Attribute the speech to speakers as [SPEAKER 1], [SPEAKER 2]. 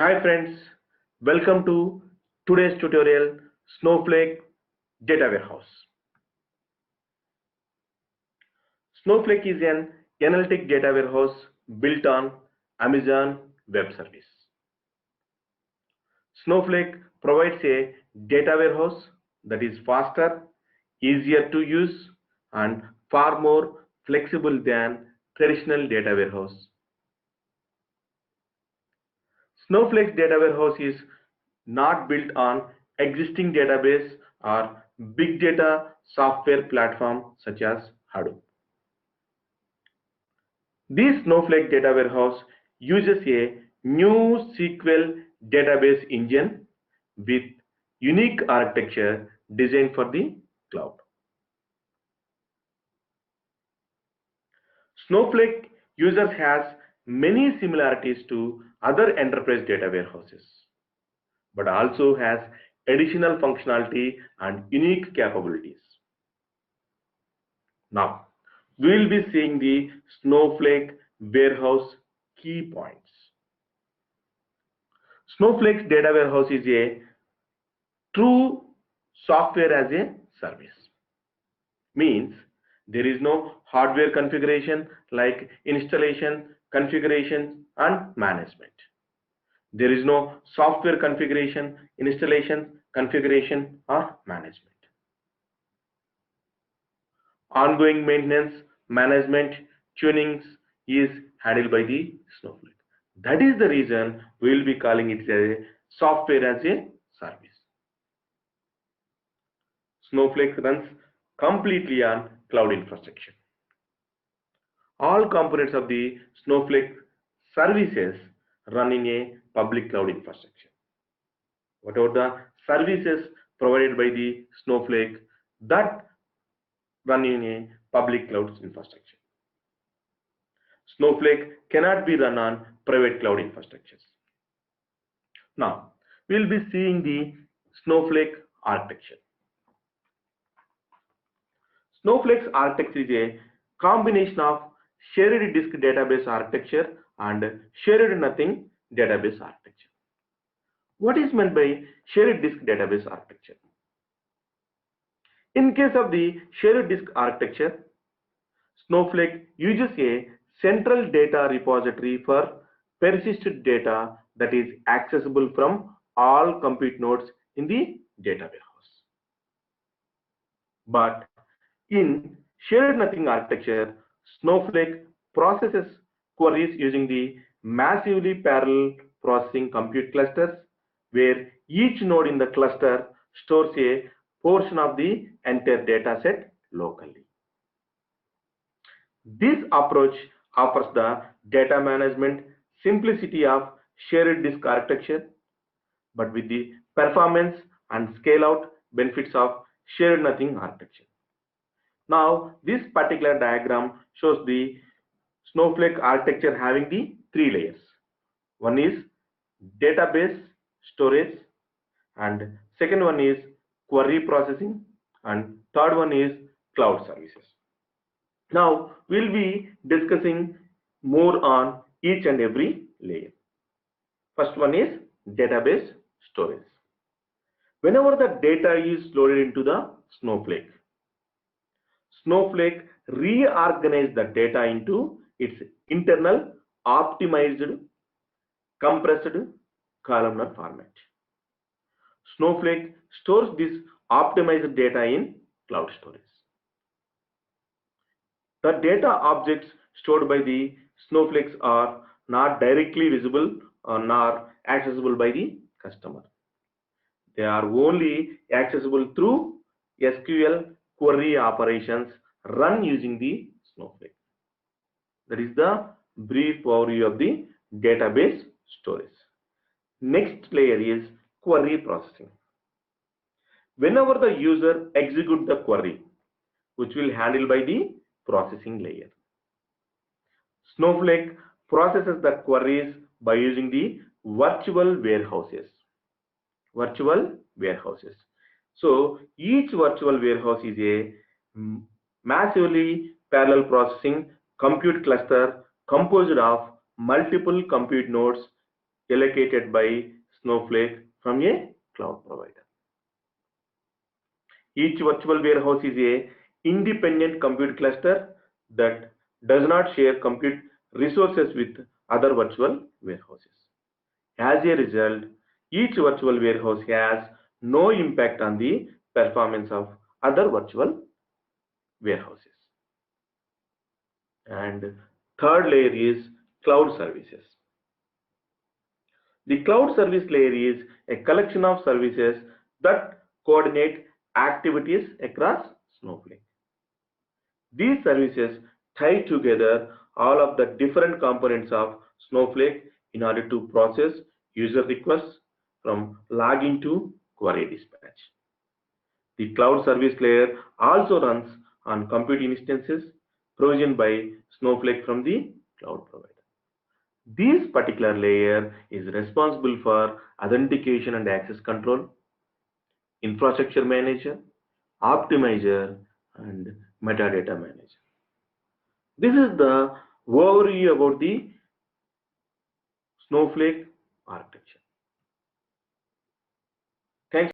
[SPEAKER 1] Hi friends, welcome to today's tutorial Snowflake Data Warehouse. Snowflake is an analytic data warehouse built on Amazon Web Service. Snowflake provides a data warehouse that is faster, easier to use, and far more flexible than traditional data warehouse. Snowflake's data warehouse is not built on existing database or big data software platform such as Hadoop. This Snowflake data warehouse uses a new SQL database engine with unique architecture designed for the cloud. Snowflake users has many similarities to other enterprise data warehouses, but also has additional functionality and unique capabilities. Now, we will be seeing the Snowflake warehouse key points. Snowflake's data warehouse is a true software as a service. Means there is no hardware configuration like installation, configuration, and management. There is no software configuration, installation, configuration, or management. Ongoing maintenance, management, tunings is handled by the Snowflake. That is the reason we will be calling it a software as a service. Snowflake runs completely on cloud infrastructure. All components of the Snowflake services run in a public cloud infrastructure. Whatever the services provided by the Snowflake that run in a public cloud infrastructure. Snowflake cannot be run on private cloud infrastructures. Now, we will be seeing the Snowflake architecture. Snowflake's architecture is a combination of shared disk database architecture and shared nothing database architecture. What is meant by shared disk database architecture? In case of the shared disk architecture, Snowflake uses a central data repository for persisted data that is accessible from all compute nodes in the data warehouse. But in shared nothing architecture, Snowflake processes queries using the massively parallel processing compute clusters, where each node in the cluster stores a portion of the entire data set locally. This approach offers the data management simplicity of shared disk architecture, but with the performance and scale out benefits of shared nothing architecture. Now, this particular diagram shows the Snowflake architecture having the three layers. One is database storage, and second one is query processing, and third one is cloud services. Now, we'll be discussing more on each and every layer. First one is database storage. Whenever the data is loaded into the Snowflake reorganizes the data into its internal optimized compressed columnar format. Snowflake stores this optimized data in cloud storage. The data objects stored by the Snowflakes are not directly visible nor accessible by the customer. They are only accessible through SQL query operations run using the Snowflake. That is the brief overview of the database storage. Next layer is query processing. Whenever the user executes the query, which will handle by the processing layer, Snowflake processes the queries by using the virtual warehouses. So each virtual warehouse is a massively parallel processing compute cluster composed of multiple compute nodes allocated by Snowflake from a cloud provider. Each virtual warehouse is a independent compute cluster that does not share compute resources with other virtual warehouses. As a result, each virtual warehouse has no impact on the performance of other virtual warehouses. And third layer is cloud services. The cloud service layer is a collection of services that coordinate activities across Snowflake. These services tie together all of the different components of Snowflake in order to process user requests from login to query dispatch. The cloud service layer also runs on compute instances provisioned by Snowflake from the cloud provider. This particular layer is responsible for authentication and access control, infrastructure manager, optimizer, and metadata manager. This is the overview about the Snowflake architecture. Thanks.